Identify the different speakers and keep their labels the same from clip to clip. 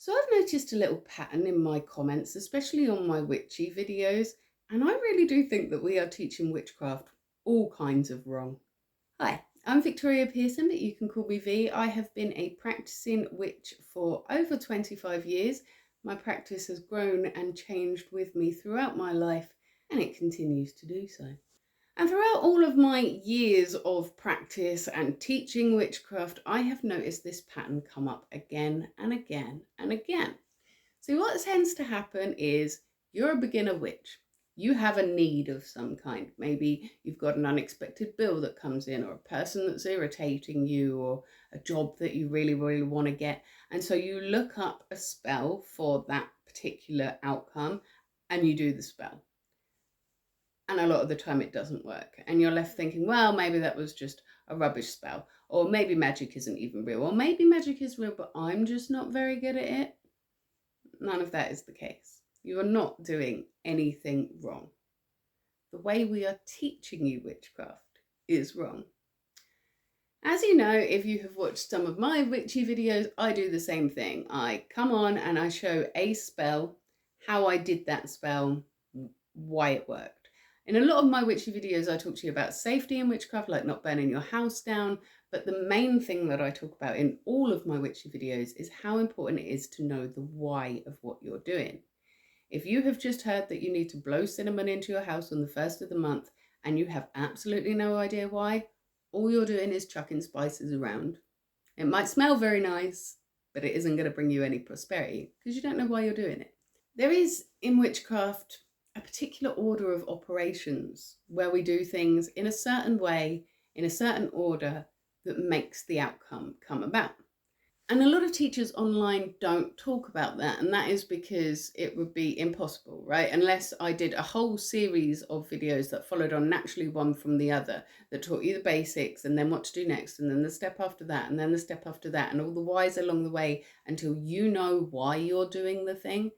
Speaker 1: So I've noticed a little pattern in my comments, especially on my witchy videos, and I really do think that we are teaching witchcraft all kinds of wrong. Hi, I'm Victoria Pearson, but you can call me V. I have been a practicing witch for over 25 years. My practice has grown and changed with me throughout my life, and it continues to do so. And throughout all of my years of practice and teaching witchcraft, I have noticed this pattern come up again and again and again. So what tends to happen is you're a beginner witch. You have a need of some kind. Maybe you've got an unexpected bill that comes in, or a person that's irritating you, or a job that you really, really want to get. And so you look up a spell for that particular outcome and you do the spell. And a lot of the time it doesn't work. And you're left thinking, well, maybe that was just a rubbish spell. Or maybe magic isn't even real. Or maybe magic is real, but I'm just not very good at it. None of that is the case. You are not doing anything wrong. The way we are teaching you witchcraft is wrong. As you know, if you have watched some of my witchy videos, I do the same thing. I come on and I show a spell, how I did that spell, why it worked. In a lot of my witchy videos, I talk to you about safety in witchcraft, like not burning your house down. But the main thing that I talk about in all of my witchy videos is how important it is to know the why of what you're doing. If you have just heard that you need to blow cinnamon into your house on the first of the month and you have absolutely no idea why, all you're doing is chucking spices around. It might smell very nice, but it isn't going to bring you any prosperity because you don't know why you're doing it. There is in witchcraft a particular order of operations where we do things in a certain way, in a certain order that makes the outcome come about. And a lot of teachers online don't talk about that, and that is because it would be impossible, right? Unless I did a whole series of videos that followed on naturally one from the other, that taught you the basics and then what to do next, and then the step after that, and then the step after that, and all the whys along the way until you know why you're doing the thing.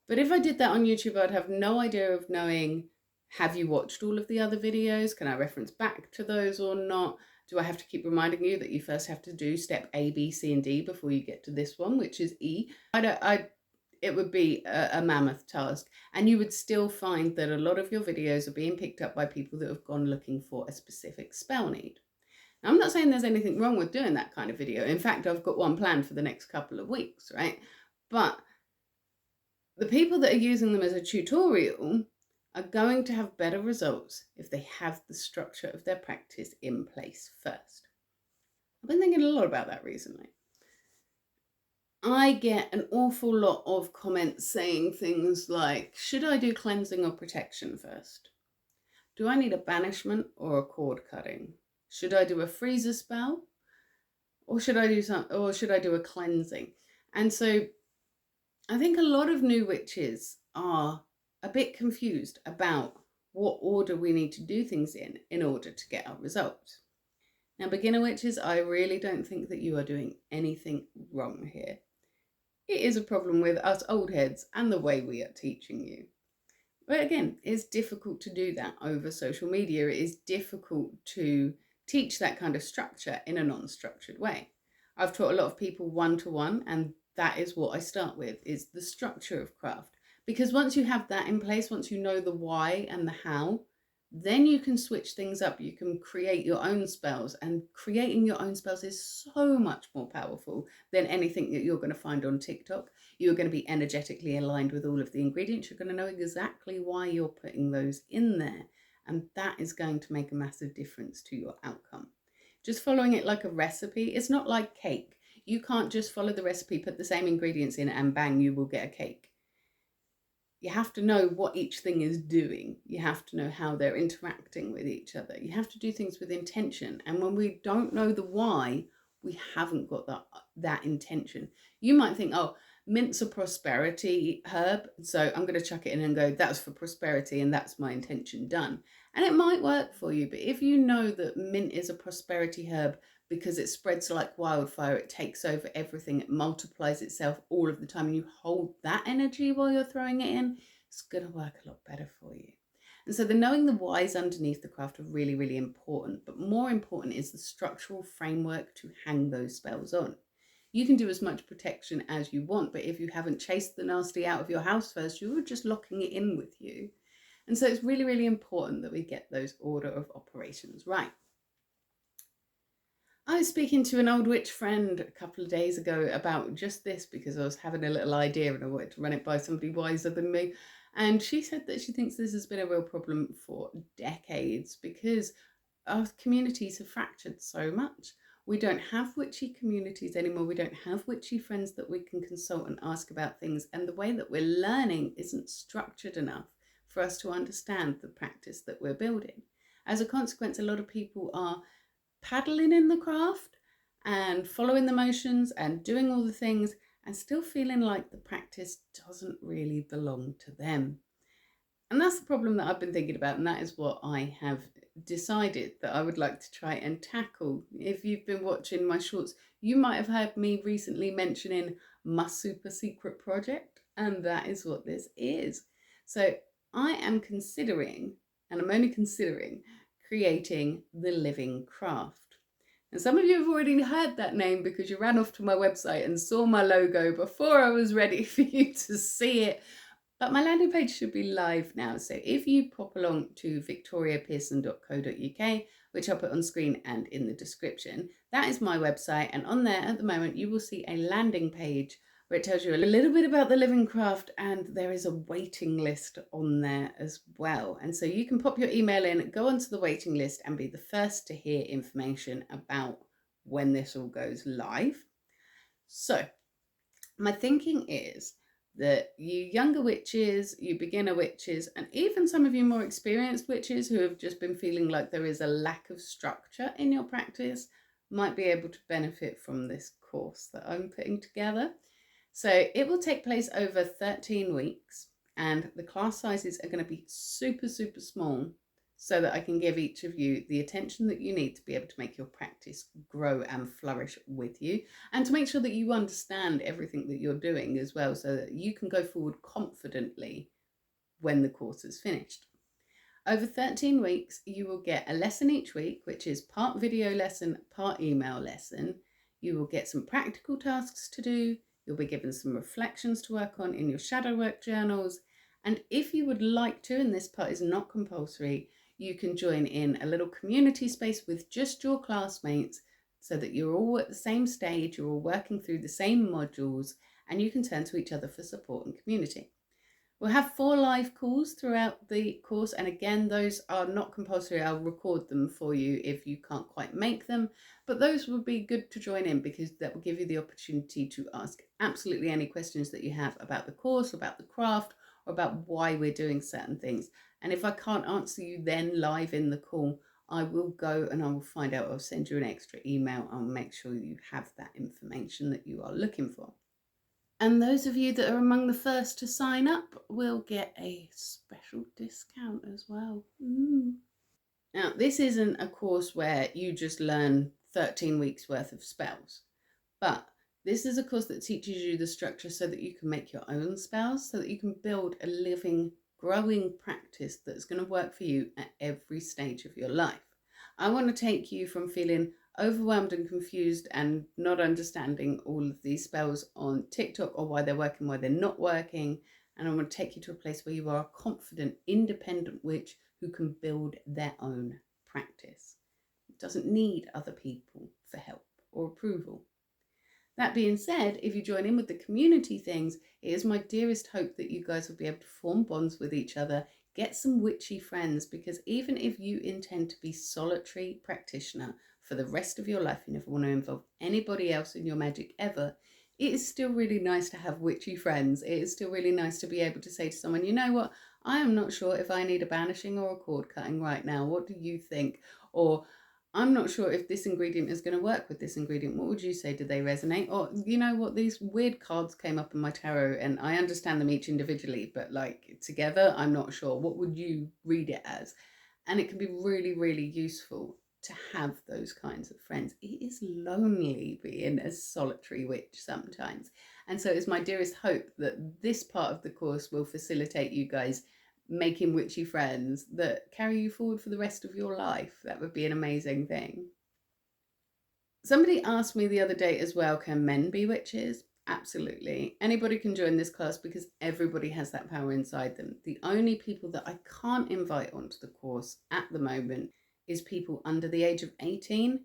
Speaker 1: But if I did that on YouTube, I'd have no idea of knowing, have you watched all of the other videos? Can I reference back to those or not? Do I have to keep reminding you that you first have to do step A, B, C, and D before you get to this one, which is E? It would be a mammoth task. And you would still find that a lot of your videos are being picked up by people that have gone looking for a specific spell need. Now, I'm not saying there's anything wrong with doing that kind of video. In fact, I've got one planned for the next couple of weeks, right? But the people that are using them as a tutorial are going to have better results if they have the structure of their practice in place first. I've been thinking a lot about that recently. I get an awful lot of comments saying things like, should I do cleansing or protection first? Do I need a banishment or a cord cutting? Should I do a freezer spell? Or should I do a cleansing? And so I think a lot of new witches are a bit confused about what order we need to do things in order to get our results. Now, beginner witches, I really don't think that you are doing anything wrong here. It is a problem with us old heads and the way we are teaching you. But again, it's difficult to do that over social media. It is difficult to teach that kind of structure in a non-structured way. I've taught a lot of people one-to-one, and that is what I start with, is the structure of craft. Because once you have that in place, once you know the why and the how, then you can switch things up. You can create your own spells, and creating your own spells is so much more powerful than anything that you're going to find on TikTok. You're going to be energetically aligned with all of the ingredients. You're going to know exactly why you're putting those in there. And that is going to make a massive difference to your outcome. Just following it like a recipe, it's not like cake. You can't just follow the recipe, put the same ingredients in, and bang, you will get a cake. You have to know what each thing is doing. You have to know how they're interacting with each other. You have to do things with intention. And when we don't know the why, we haven't got that intention. You might think, oh, mint's a prosperity herb, so I'm going to chuck it in and go, that's for prosperity and that's my intention done. And it might work for you, but if you know that mint is a prosperity herb because it spreads like wildfire, it takes over everything, it multiplies itself all of the time, and you hold that energy while you're throwing it in, it's going to work a lot better for you. And so the knowing the whys underneath the craft are really, really important, but more important is the structural framework to hang those spells on. You can do as much protection as you want, but if you haven't chased the nasty out of your house first, you're just locking it in with you. And so it's really, really important that we get those order of operations right. I was speaking to an old witch friend a couple of days ago about just this because I was having a little idea and I wanted to run it by somebody wiser than me. And she said that she thinks this has been a real problem for decades because our communities have fractured so much. We don't have witchy communities anymore. We don't have witchy friends that we can consult and ask about things. And the way that we're learning isn't structured enough for us to understand the practice that we're building. As a consequence, a lot of people are paddling in the craft and following the motions and doing all the things and still feeling like the practice doesn't really belong to them. And that's the problem that I've been thinking about, and that is what I have decided that I would like to try and tackle. If you've been watching my shorts, you might have heard me recently mentioning my super secret project, and that is what this is. So I am considering, and I'm only considering, creating the living craft. And some of you have already heard that name because you ran off to my website and saw my logo before I was ready for you to see it. But my landing page should be live now. So if you pop along to victoriapearson.co.uk, which I'll put on screen and in the description, that is my website. And on there at the moment, you will see a landing page where it tells you a little bit about the living craft, and there is a waiting list on there as well. And so you can pop your email in, go onto the waiting list and be the first to hear information about when this all goes live. So my thinking is that you younger witches, you beginner witches, and even some of you more experienced witches who have just been feeling like there is a lack of structure in your practice might be able to benefit from this course that I'm putting together. So it will take place over 13 weeks and the class sizes are going to be super, super small so that I can give each of you the attention that you need to be able to make your practice grow and flourish with you, and to make sure that you understand everything that you're doing as well, so that you can go forward confidently when the course is finished. Over 13 weeks, you will get a lesson each week, which is part video lesson, part email lesson. You will get some practical tasks to do. You'll be given some reflections to work on in your shadow work journals. And if you would like to, and this part is not compulsory, you can join in a little community space with just your classmates so that you're all at the same stage, you're all working through the same modules, and you can turn to each other for support and community. We'll have 4 live calls throughout the course, and again, those are not compulsory. I'll record them for you if you can't quite make them, but those would be good to join in because that will give you the opportunity to ask absolutely any questions that you have about the course, about the craft, or about why we're doing certain things. And if I can't answer you then live in the call, I will go and I will find out. I'll send you an extra email. I'll make sure you have that information that you are looking for. And those of you that are among the first to sign up will get a special discount as well. Now, this isn't a course where you just learn 13 weeks worth of spells, but this is a course that teaches you the structure so that you can make your own spells, so that you can build a living, growing practice that's going to work for you at every stage of your life. I want to take you from feeling overwhelmed and confused and not understanding all of these spells on TikTok or why they're working, why they're not working. And I want to take you to a place where you are a confident, independent witch who can build their own practice. It doesn't need other people for help or approval. That being said, if you join in with the community things, it is my dearest hope that you guys will be able to form bonds with each other, get some witchy friends, because even if you intend to be solitary practitioner for the rest of your life, you never want to involve anybody else in your magic ever, it is still really nice to have witchy friends. It is still really nice to be able to say to someone, you know what, I am not sure if I need a banishing or a cord cutting right now. What do you think? Or I'm not sure if this ingredient is going to work with this ingredient. What would you say? Do they resonate? Or, you know what, these weird cards came up in my tarot and I understand them each individually, but like together, I'm not sure. What would you read it as? And it can be really, really useful to have those kinds of friends. It is lonely being a solitary witch sometimes. And so it's my dearest hope that this part of the course will facilitate you guys making witchy friends that carry you forward for the rest of your life. That would be an amazing thing. Somebody asked me the other day as well, can men be witches? Absolutely. Anybody can join this class because everybody has that power inside them. The only people that I can't invite onto the course at the moment is people under the age of 18,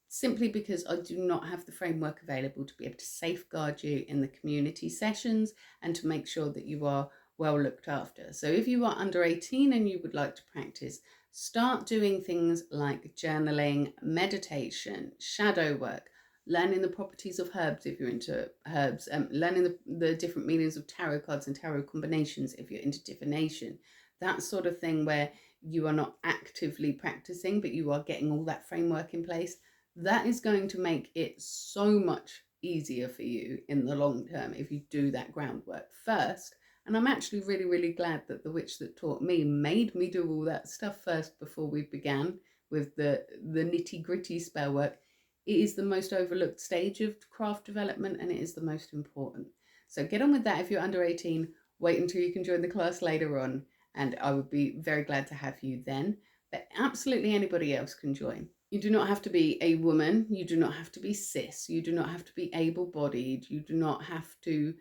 Speaker 1: simply because I do not have the framework available to be able to safeguard you in the community sessions and to make sure that you are well looked after. So if you are under 18 and you would like to practice, start doing things like journaling, meditation, shadow work, learning the properties of herbs if you're into herbs, learning the different meanings of tarot cards and tarot combinations if you're into divination, that sort of thing where you are not actively practicing, but you are getting all that framework in place. That is going to make it so much easier for you in the long term if you do that groundwork first. And I'm actually really, really glad that the witch that taught me made me do all that stuff first before we began with the nitty gritty spell work. It is the most overlooked stage of craft development, and it is the most important. So get on with that if you're under 18. Wait until you can join the class later on, and I would be very glad to have you then. But absolutely anybody else can join. You do not have to be a woman. You do not have to be cis. You do not have to be able-bodied. You do not have to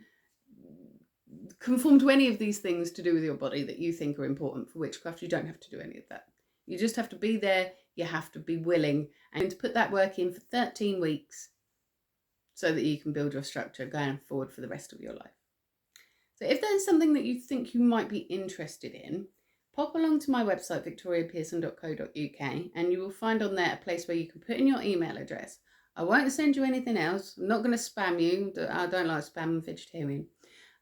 Speaker 1: conform to any of these things to do with your body that you think are important for witchcraft. You don't have to do any of that. You just have to be there. You have to be willing and to put that work in for 13 weeks so that you can build your structure going forward for the rest of your life. So if there's something that you think you might be interested in, pop along to my website, victoriapearson.co.uk, and you will find on there a place where you can put in your email address. I won't send you anything else. I'm not going to spam you. I don't like spam, I'm vegetarian.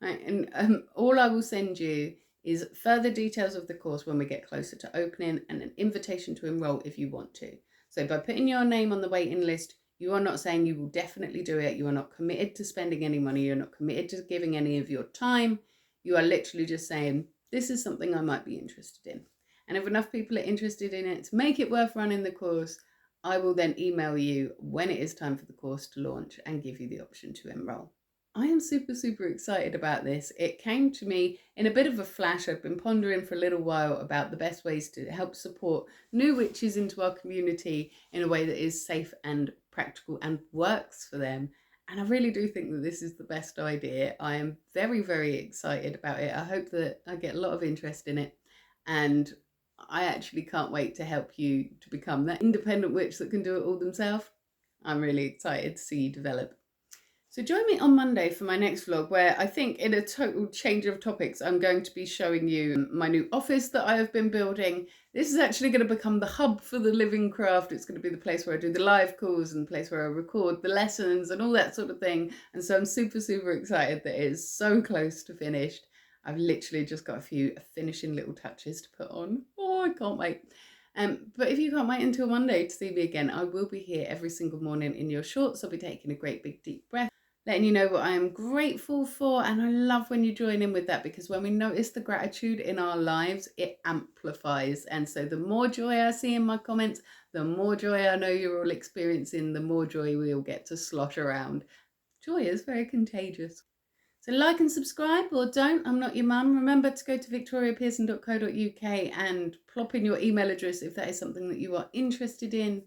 Speaker 1: Right, and all I will send you is further details of the course when we get closer to opening and an invitation to enroll if you want to. So by putting your name on the waiting list, you are not saying you will definitely do it. You are not committed to spending any money. You're not committed to giving any of your time. You are literally just saying, this is something I might be interested in. And if enough people are interested in it to make it worth running the course, I will then email you when it is time for the course to launch and give you the option to enroll. I am super, super excited about this. It came to me in a bit of a flash. I've been pondering for a little while about the best ways to help support new witches into our community in a way that is safe and practical and works for them. And I really do think that this is the best idea. I am very, very excited about it. I hope that I get a lot of interest in it. And I actually can't wait to help you to become that independent witch that can do it all themselves. I'm really excited to see you develop. So join me on Monday for my next vlog, where I think in a total change of topics, I'm going to be showing you my new office that I have been building. This is actually going to become the hub for the living craft. It's going to be the place where I do the live calls and the place where I record the lessons and all that sort of thing. And so I'm super, super excited that it is so close to finished. I've literally just got a few finishing little touches to put on. Oh, I can't wait. But if you can't wait until Monday to see me again, I will be here every single morning in your shorts. I'll be taking a great big deep breath, letting you know what I am grateful for. And I love when you join in with that, because when we notice the gratitude in our lives, it amplifies. And so the more joy I see in my comments, the more joy I know you're all experiencing, the more joy we all get to slot around. Joy is very contagious. So like and subscribe, or don't. I'm not your mum. Remember to go to victoriapearson.co.uk and plop in your email address if that is something that you are interested in,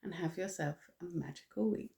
Speaker 1: and have yourself a magical week.